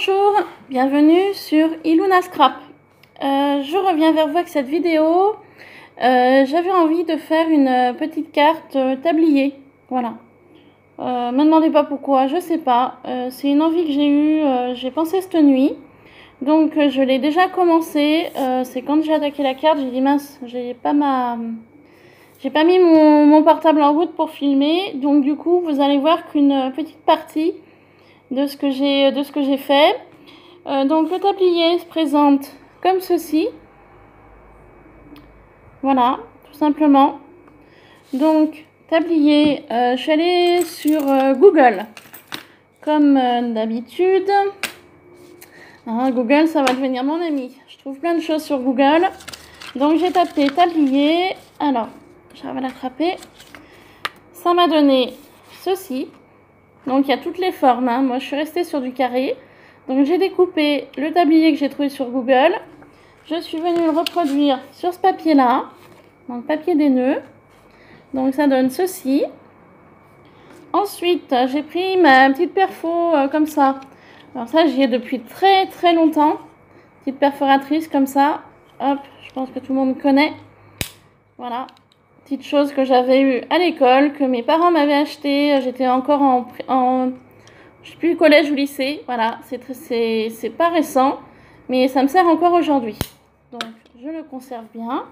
Bonjour, bienvenue sur Iluna Scrap. Je reviens vers vous avec cette vidéo. J'avais envie de faire une petite carte tablier. Voilà. Me demandez pas pourquoi, je sais pas. C'est une envie que j'ai eue, j'ai pensé cette nuit. Donc je l'ai déjà commencé. C'est quand j'ai attaqué la carte, j'ai dit mince, j'ai pas mis mon portable en route pour filmer. Donc du coup, vous allez voir qu'une petite partie de ce que j'ai fait. Donc le tablier se présente comme ceci. Voilà, tout simplement. Donc tablier, je suis allée sur Google comme d'habitude. Google, ça va devenir mon ami. Je trouve plein de choses sur Google. Donc j'ai tapé tablier. Alors, j'arrive à l'attraper. Ça m'a donné ceci. Donc il y a toutes les formes. Moi je suis restée sur du carré. Donc j'ai découpé le tablier que j'ai trouvé sur Google. Je suis venue le reproduire sur ce papier là. Donc papier des nœuds. Donc ça donne ceci. Ensuite j'ai pris ma petite perfo comme ça. Alors ça j'y ai depuis très longtemps. Petite perforatrice comme ça. Hop, je pense que tout le monde connaît. Voilà. Petite chose que j'avais eue à l'école, que mes parents m'avaient acheté. J'étais encore je sais plus, collège ou lycée. Voilà, c'est pas récent, mais ça me sert encore aujourd'hui. Donc, je le conserve bien.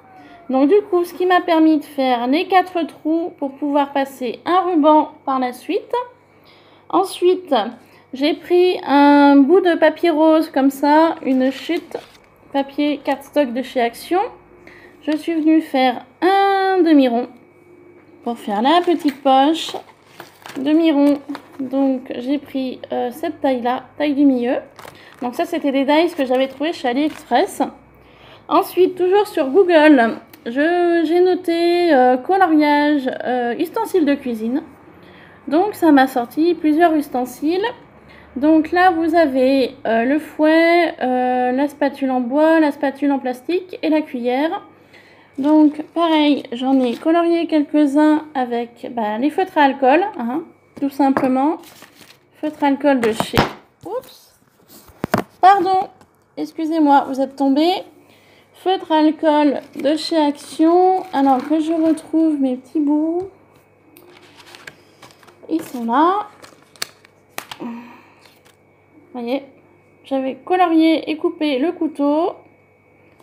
Donc, du coup, ce qui m'a permis de faire les 4 trous pour pouvoir passer un ruban par la suite. Ensuite, j'ai pris un bout de papier rose comme ça, une chute papier cardstock de chez Action. Je suis venue faire un demi-rond pour faire la petite poche. Demi-rond, donc j'ai pris cette taille-là, taille du milieu. Donc ça, c'était des dies que j'avais trouvé chez AliExpress. Ensuite, toujours sur Google, j'ai noté coloriage, ustensiles de cuisine. Donc ça m'a sorti plusieurs ustensiles. Donc là, vous avez le fouet, la spatule en bois, la spatule en plastique et la cuillère. Donc pareil, j'en ai colorié quelques-uns avec les feutres à alcool, tout simplement. Feutre à alcool de chez... Oups. Pardon, excusez-moi, vous êtes tombé. Feutre à alcool de chez Action. Alors que je retrouve mes petits bouts. Ils sont là. Vous voyez, j'avais colorié et coupé le couteau.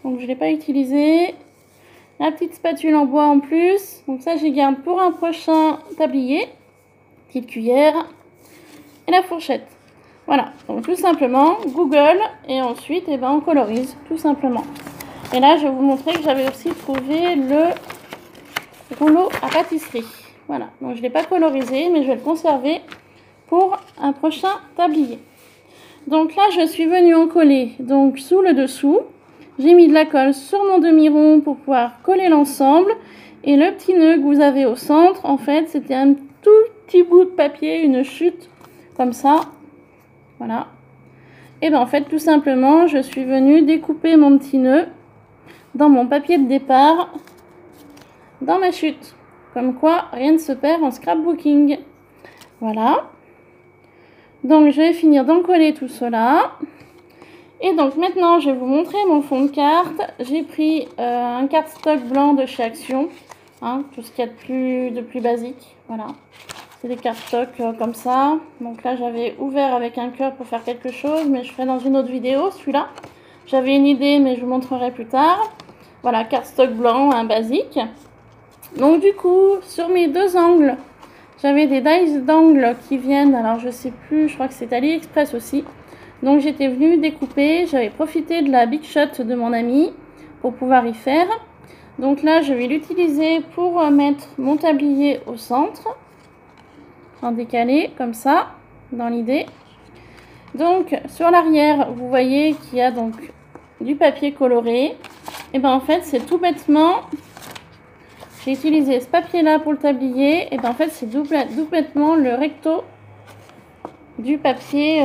Donc je ne l'ai pas utilisé. La petite spatule en bois en plus. Donc ça, j'y garde pour un prochain tablier. Petite cuillère. Et la fourchette. Voilà. Donc tout simplement, Google. Et ensuite, on colorise. Tout simplement. Et là, je vais vous montrer que j'avais aussi trouvé le rouleau à pâtisserie. Voilà. Donc je ne l'ai pas colorisé, mais je vais le conserver pour un prochain tablier. Donc là, je suis venue en coller. Donc sous le dessous. J'ai mis de la colle sur mon demi-rond pour pouvoir coller l'ensemble. Et le petit nœud que vous avez au centre, en fait, c'était un tout petit bout de papier, une chute, comme ça. Voilà. Et en fait, tout simplement, je suis venue découper mon petit nœud dans mon papier de départ, dans ma chute. Comme quoi, rien ne se perd en scrapbooking. Voilà. Donc, je vais finir d'en coller tout cela. Et donc maintenant, je vais vous montrer mon fond de carte. J'ai pris un cardstock blanc de chez Action. Tout ce qu'il y a de plus basique. Voilà. C'est des cardstocks comme ça. Donc là, j'avais ouvert avec un cœur pour faire quelque chose. Mais je ferai dans une autre vidéo, celui-là. J'avais une idée, mais je vous montrerai plus tard. Voilà, cardstock blanc, basique. Donc du coup, sur mes 2 angles, j'avais des dies d'angles qui viennent. Alors je sais plus, je crois que c'est AliExpress aussi. Donc j'étais venue découper, j'avais profité de la Big Shot de mon ami pour pouvoir y faire. Donc là je vais l'utiliser pour mettre mon tablier au centre, en décalé comme ça, dans l'idée. Donc sur l'arrière vous voyez qu'il y a donc du papier coloré. Et en fait c'est tout bêtement, j'ai utilisé ce papier là pour le tablier. Et en fait c'est tout bêtement le recto du papier,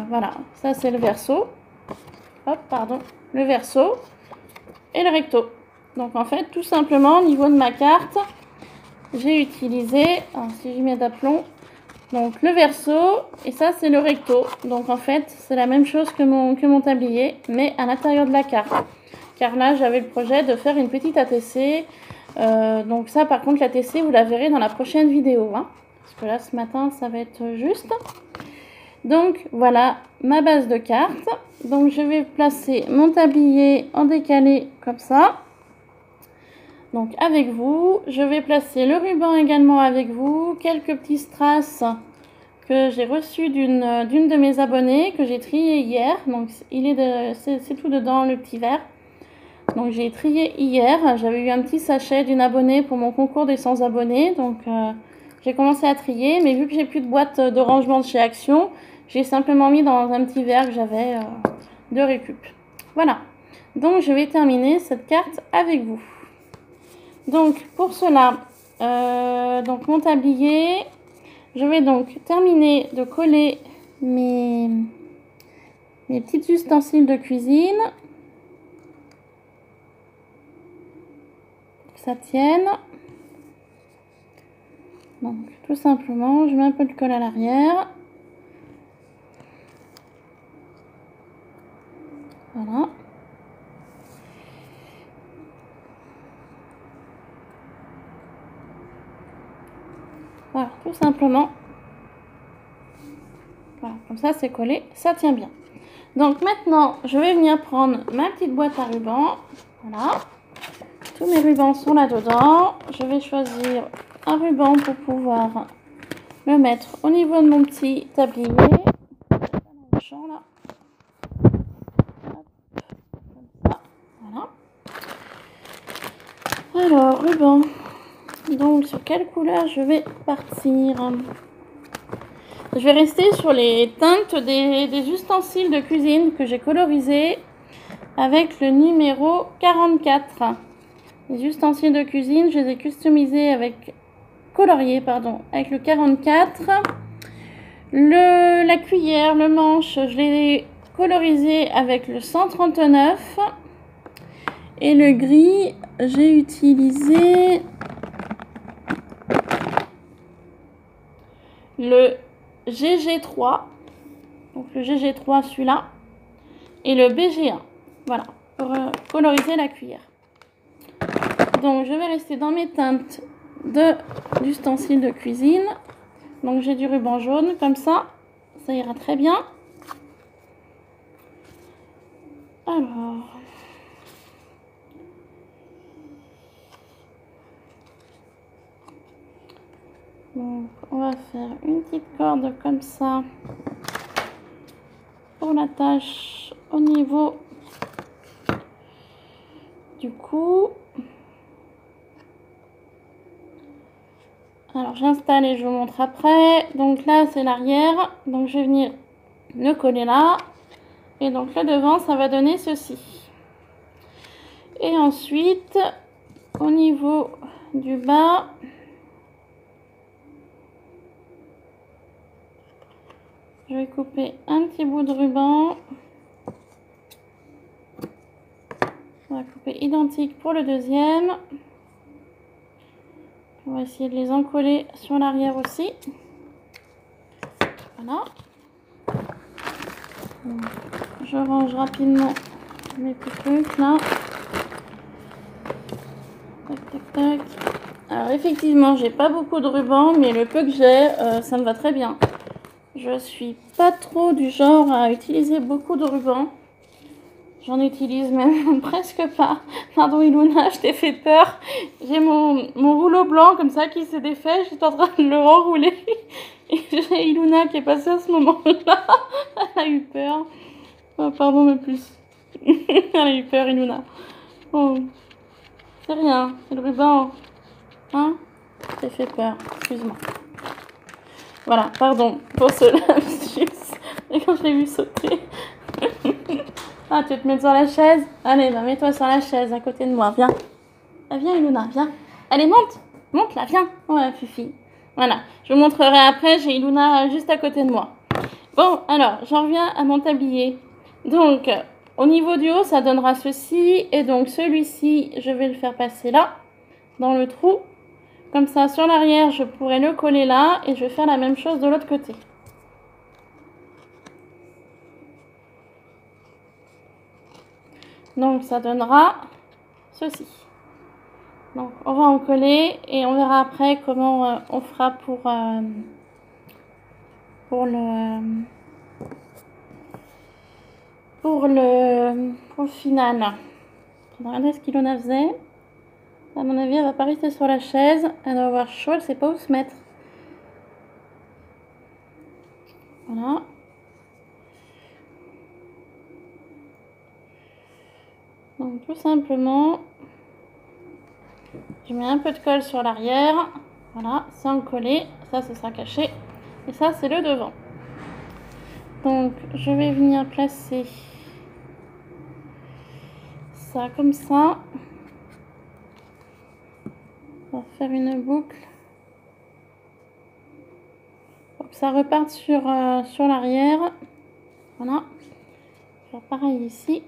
voilà, ça c'est le verso, hop, pardon, le verso et le recto. Donc en fait, tout simplement, au niveau de ma carte, j'ai utilisé, alors si j'y mets d'aplomb, Donc le verso, et ça c'est le recto. Donc en fait, c'est la même chose que mon tablier, mais à l'intérieur de la carte. Car là, j'avais le projet de faire une petite ATC. Donc ça, par contre, l'ATC, vous la verrez dans la prochaine vidéo. Hein, parce que là, ce matin, ça va être juste. Donc voilà ma base de cartes. Donc je vais placer mon tablier en décalé comme ça. Donc avec vous, je vais placer le ruban également avec vous, quelques petits strass que j'ai reçus d'une de mes abonnées, que j'ai trié hier. Donc c'est tout dedans, le petit verre. Donc j'ai trié hier, j'avais eu un petit sachet d'une abonnée pour mon concours des 100 abonnés. Donc j'ai commencé à trier, mais vu que j'ai plus de boîte de rangement de chez Action, j'ai simplement mis dans un petit verre que j'avais de récup. Voilà, donc je vais terminer cette carte avec vous. Donc pour cela, donc mon tablier, je vais donc terminer de coller mes petits ustensiles de cuisine, pour que ça tienne. Donc tout simplement, je mets un peu de colle à l'arrière. Voilà. Voilà, tout simplement. Voilà, comme ça c'est collé, ça tient bien. Donc maintenant, je vais venir prendre ma petite boîte à rubans. Voilà. Tous mes rubans sont là-dedans. Je vais choisir un ruban pour pouvoir le mettre au niveau de mon petit tablier. Dans le champ, là. Hop, comme ça. Voilà. Alors, ruban. Donc, sur quelle couleur je vais partir? Je vais rester sur les teintes des ustensiles de cuisine que j'ai colorisés avec le numéro 44. Les ustensiles de cuisine, je les ai customisés avec coloriés, pardon, avec le 44. La cuillère, le manche, je l'ai colorisé avec le 139. Et le gris, j'ai utilisé le GG3. Donc le GG3, celui-là. Et le BG1. Voilà, pour coloriser la cuillère. Donc je vais rester dans mes teintes d'ustensiles de cuisine. Donc j'ai du ruban jaune comme ça ira très bien. Alors, donc on va faire une petite corde comme ça pour l'attache au niveau du cou. Alors j'installe et je vous montre après. Donc là c'est l'arrière, donc je vais venir le coller là, et donc le devant ça va donner ceci. Et ensuite au niveau du bas, je vais couper un petit bout de ruban. On va couper identique pour le deuxième. On va essayer de les encoller sur l'arrière aussi. Voilà. Donc, je range rapidement mes petits trucs là. Tac, tac, tac. Alors effectivement, j'ai pas beaucoup de ruban, mais le peu que j'ai, ça me va très bien. Je suis pas trop du genre à utiliser beaucoup de ruban. J'en utilise même presque pas. Pardon Iluna, je t'ai fait peur. J'ai mon rouleau blanc comme ça qui s'est défait. J'étais en train de le renrouler. Et j'ai Iluna qui est passée à ce moment-là. Elle a eu peur. Oh, pardon, mais plus. Elle a eu peur Iluna. Oh. C'est rien, c'est le ruban. Hein? Je t'ai fait peur. Excuse-moi. Voilà, pardon pour ce lapsus. Et quand je l'ai vu sauter. Ah, tu veux te mettre sur la chaise? Allez, bah, mets-toi sur la chaise à côté de moi. Viens. Ah, viens, Iluna, viens. Allez, monte. Monte là, viens. Ouais, Fifi. Voilà. Je vous montrerai après. J'ai Iluna juste à côté de moi. Bon, alors, j'en reviens à mon tablier. Donc, au niveau du haut, ça donnera ceci. Et donc, celui-ci, je vais le faire passer là, dans le trou, Comme ça, sur l'arrière, je pourrais le coller là et je vais faire la même chose de l'autre côté. Donc, ça donnera ceci. Donc, on va en coller et on verra après comment on fera pour le final. Regardez ce qu'Ilona faisait. À mon avis, elle va pas rester sur la chaise. Elle va avoir chaud, elle sait pas où se mettre. Voilà. Donc tout simplement, je mets un peu de colle sur l'arrière. Voilà, sans le coller. Ça, ce sera caché. Et ça, c'est le devant. Donc, je vais venir placer ça comme ça. On va faire une boucle pour que ça reparte sur l'arrière. Voilà. Je vais faire pareil ici.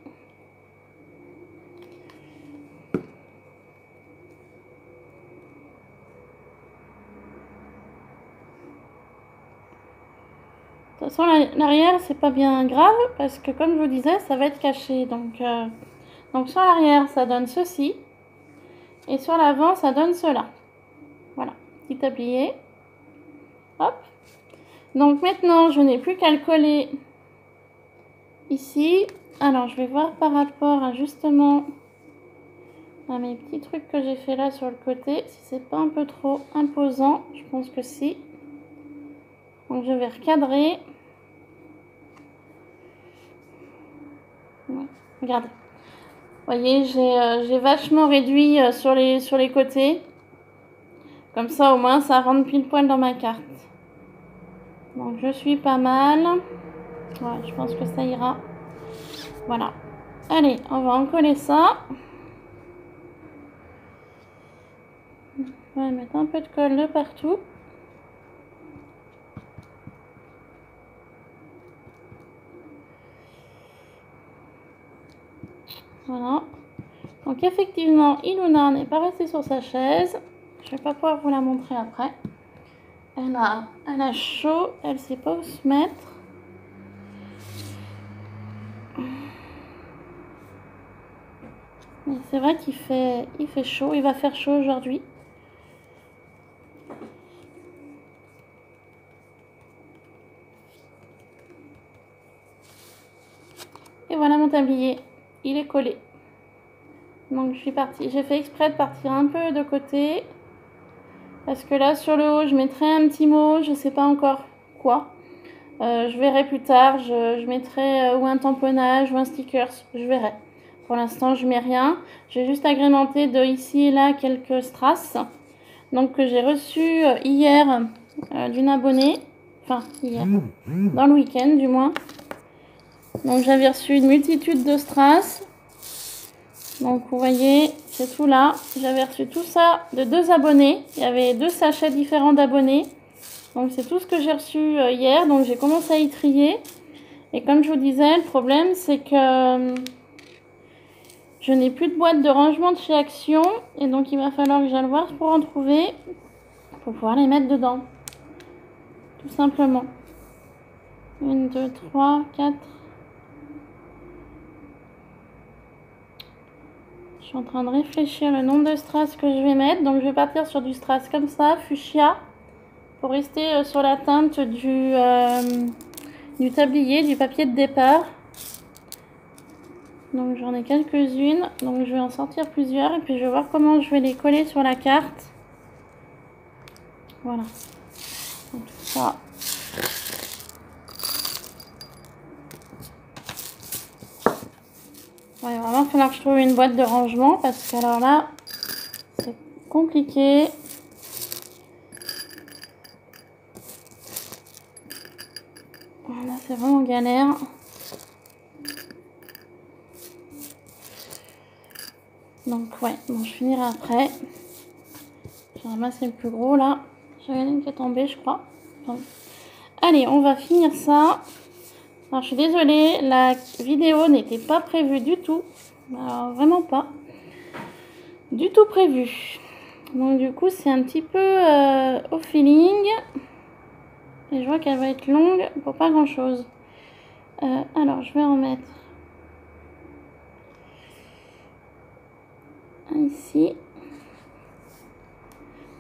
De toute façon, l'arrière, c'est pas bien grave parce que, comme je vous disais, ça va être caché. Donc sur l'arrière, ça donne ceci. Et sur l'avant, ça donne cela. Voilà, petit tablier. Hop. Donc maintenant, je n'ai plus qu'à le coller ici. Alors, je vais voir par rapport à justement à mes petits trucs que j'ai fait là sur le côté. Si c'est pas un peu trop imposant, je pense que si. Donc, je vais recadrer. Ouais, regardez. Vous voyez, j'ai vachement réduit sur les côtés. Comme ça, au moins, ça rentre pile poil dans ma carte. Donc, je suis pas mal. Ouais, je pense que ça ira. Voilà. Allez, on va en coller ça. On va mettre un peu de colle de partout. Voilà. Donc, effectivement, Ilona n'est pas restée sur sa chaise. Je vais pas pouvoir vous la montrer après. Elle a chaud. Elle sait pas où se mettre. Mais c'est vrai qu'il fait chaud. Il va faire chaud aujourd'hui. Et voilà mon tablier. Il est collé. Donc je suis partie. J'ai fait exprès de partir un peu de côté. Parce que là sur le haut, je mettrai un petit mot. Je sais pas encore quoi. Je verrai plus tard. Je mettrai ou un tamponnage ou un sticker. Je verrai. Pour l'instant, je mets rien. J'ai juste agrémenté de ici et là quelques strass. Donc que j'ai reçu hier d'une abonnée. Enfin, hier. Dans le week-end du moins. Donc j'avais reçu une multitude de strass. Donc vous voyez, c'est tout là. J'avais reçu tout ça de 2 abonnés. Il y avait 2 sachets différents d'abonnés. Donc c'est tout ce que j'ai reçu hier. Donc j'ai commencé à y trier. Et comme je vous disais, le problème c'est que je n'ai plus de boîte de rangement de chez Action. Et donc il va falloir que j'aille voir pour en trouver. Pour pouvoir les mettre dedans. Tout simplement. 1, 2, 3, 4. Je suis en train de réfléchir le nombre de strass que je vais mettre. Donc je vais partir sur du strass comme ça, fuchsia. Pour rester sur la teinte du tablier, du papier de départ. Donc j'en ai quelques-unes. Donc je vais en sortir plusieurs. Et puis je vais voir comment je vais les coller sur la carte. Voilà. Donc tout ça. Ouais, vraiment, il va falloir que je trouve une boîte de rangement parce que alors là, c'est compliqué. Là, c'est vraiment galère. Donc, ouais, bon, je finirai après. J'ai ramassé le plus gros là. J'avais une qui est tombée, je crois. Enfin, allez, on va finir ça. Alors, je suis désolée, la vidéo n'était pas prévue du tout. Alors, vraiment pas. Du tout prévu. Donc du coup c'est un petit peu au feeling. Et je vois qu'elle va être longue pour pas grand chose. Alors je vais en mettre un ici.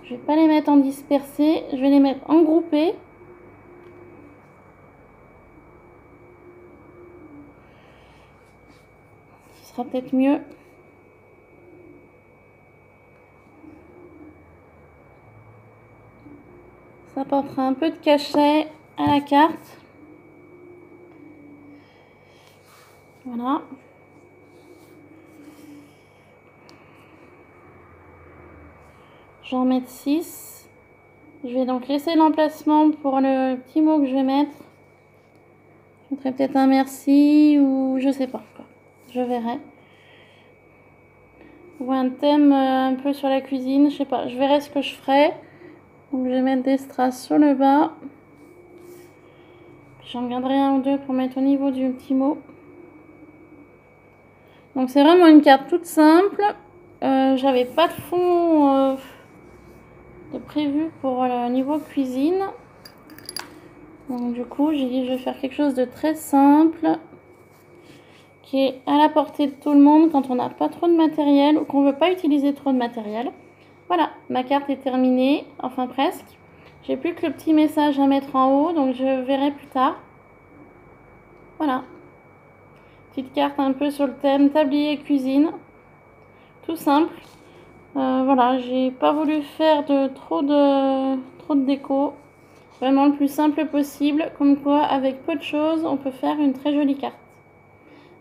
Je vais pas les mettre en dispersé, je vais les mettre en groupé. Ce sera peut-être mieux. Ça apportera un peu de cachet à la carte. Voilà. Je vais en mettre 6. Je vais donc laisser l'emplacement pour le petit mot que je vais mettre. Je mettrai peut-être un merci ou je sais pas. Je verrai. Ou un thème un peu sur la cuisine, je sais pas. Je verrai ce que je ferai. Donc je vais mettre des strass sur le bas. J'en garderai un ou deux pour mettre au niveau du petit mot. Donc c'est vraiment une carte toute simple. J'avais pas de fond de prévu pour le niveau cuisine. Donc du coup j'ai dit je vais faire quelque chose de très simple qui est à la portée de tout le monde quand on n'a pas trop de matériel ou qu'on veut pas utiliser trop de matériel. Voilà, ma carte est terminée, enfin presque. J'ai plus que le petit message à mettre en haut, donc je verrai plus tard. Voilà. Petite carte un peu sur le thème tablier cuisine. Tout simple. Voilà, j'ai pas voulu faire trop de déco. Vraiment le plus simple possible. Comme quoi, avec peu de choses, on peut faire une très jolie carte.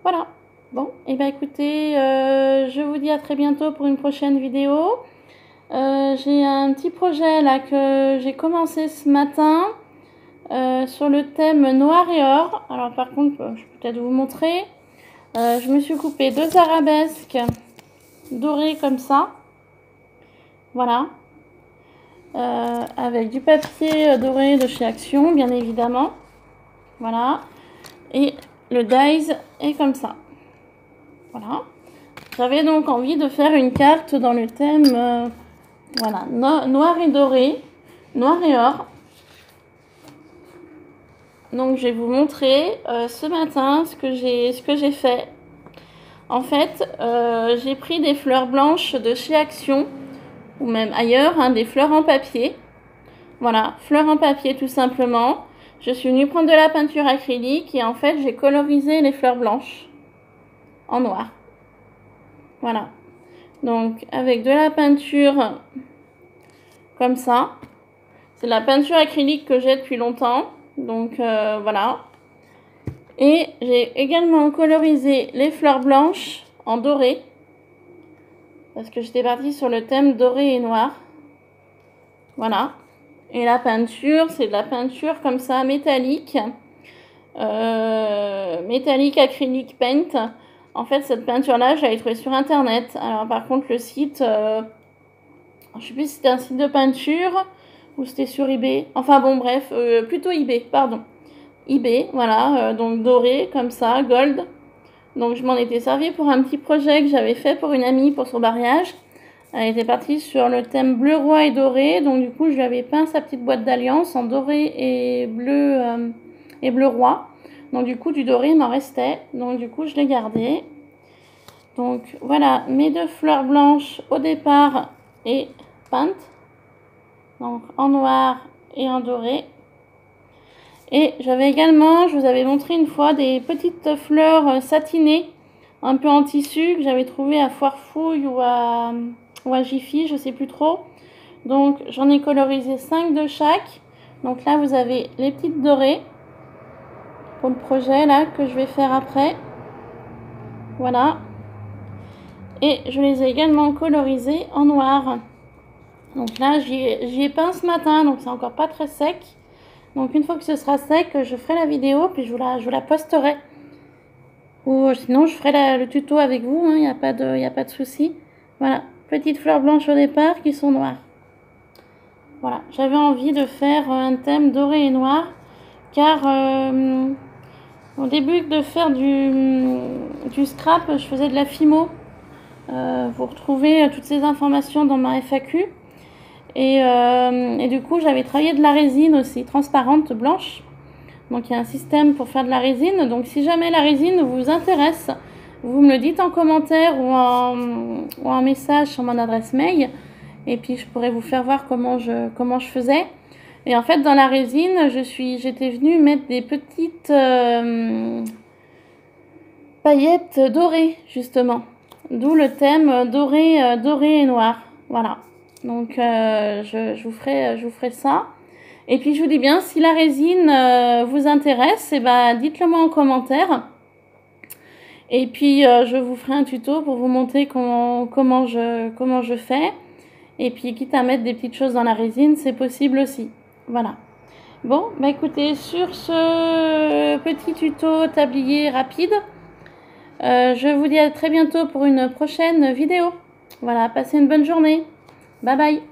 Voilà. Bon, et ben écoutez, je vous dis à très bientôt pour une prochaine vidéo. J'ai un petit projet là que j'ai commencé ce matin sur le thème noir et or. Alors par contre, je peux peut-être vous montrer. Je me suis coupé 2 arabesques dorées comme ça. Voilà. Avec du papier doré de chez Action, bien évidemment. Voilà. Et le dies est comme ça. Voilà. J'avais donc envie de faire une carte dans le thème voilà, noir et doré, noir et or. Donc je vais vous montrer ce matin ce que j'ai fait. En fait, j'ai pris des fleurs blanches de chez Action, ou même ailleurs, hein, des fleurs en papier. Voilà, fleurs en papier tout simplement. Je suis venue prendre de la peinture acrylique et en fait j'ai colorisé les fleurs blanches en noir. Voilà. Donc avec de la peinture comme ça. C'est la peinture acrylique que j'ai depuis longtemps. Donc voilà. Et j'ai également colorisé les fleurs blanches en doré. Parce que j'étais partie sur le thème doré et noir. Voilà. Et la peinture, c'est de la peinture comme ça, métallique. Métallique acrylique paint. En fait, cette peinture-là, je l'avais trouvée sur Internet. Alors par contre, le site, je ne sais plus si c'était un site de peinture ou c'était sur eBay. Enfin bon, bref, plutôt eBay, pardon. eBay, voilà, donc doré, comme ça, gold. Donc je m'en étais servi pour un petit projet que j'avais fait pour une amie pour son mariage. Elle était partie sur le thème bleu, roi et doré. Donc du coup, je lui avais peint sa petite boîte d'alliance en doré et bleu roi. Donc du coup, du doré, il m'en restait. Donc du coup, je l'ai gardé. Donc voilà, mes 2 fleurs blanches au départ et peintes. Donc en noir et en doré. Et j'avais également, je vous avais montré une fois, des petites fleurs satinées, un peu en tissu, que j'avais trouvé à Foirefouille ou à Jiffy, je sais plus trop. Donc j'en ai colorisé 5 de chaque. Donc là vous avez les petites dorées pour le projet là que je vais faire après. Voilà. Et je les ai également colorisées en noir. Donc là j'y ai peint ce matin, donc c'est encore pas très sec. Donc une fois que ce sera sec, je ferai la vidéo puis je vous la posterai. Ou sinon je ferai le tuto avec vous, il n'y a pas de souci. Voilà, petites fleurs blanches au départ qui sont noires. Voilà, j'avais envie de faire un thème doré et noir, car au début de faire du scrap, je faisais de la Fimo. Vous retrouvez toutes ces informations dans ma FAQ. Et du coup, j'avais travaillé de la résine aussi, transparente, blanche. Donc il y a un système pour faire de la résine. Donc si jamais la résine vous intéresse, vous me le dites en commentaire ou en message sur mon adresse mail. Et puis je pourrais vous faire voir comment je faisais. Et en fait, dans la résine, j'étais venue mettre des petites paillettes dorées, justement. D'où le thème doré et noir. Voilà. Donc je vous ferai ça. Et puis je vous dis bien, si la résine vous intéresse, eh ben, dites-le moi en commentaire. Et puis je vous ferai un tuto pour vous montrer comment je fais. Et puis quitte à mettre des petites choses dans la résine, c'est possible aussi. Voilà. Bon, bah écoutez, sur ce petit tuto tablier rapide, je vous dis à très bientôt pour une prochaine vidéo. Voilà, passez une bonne journée. Bye bye.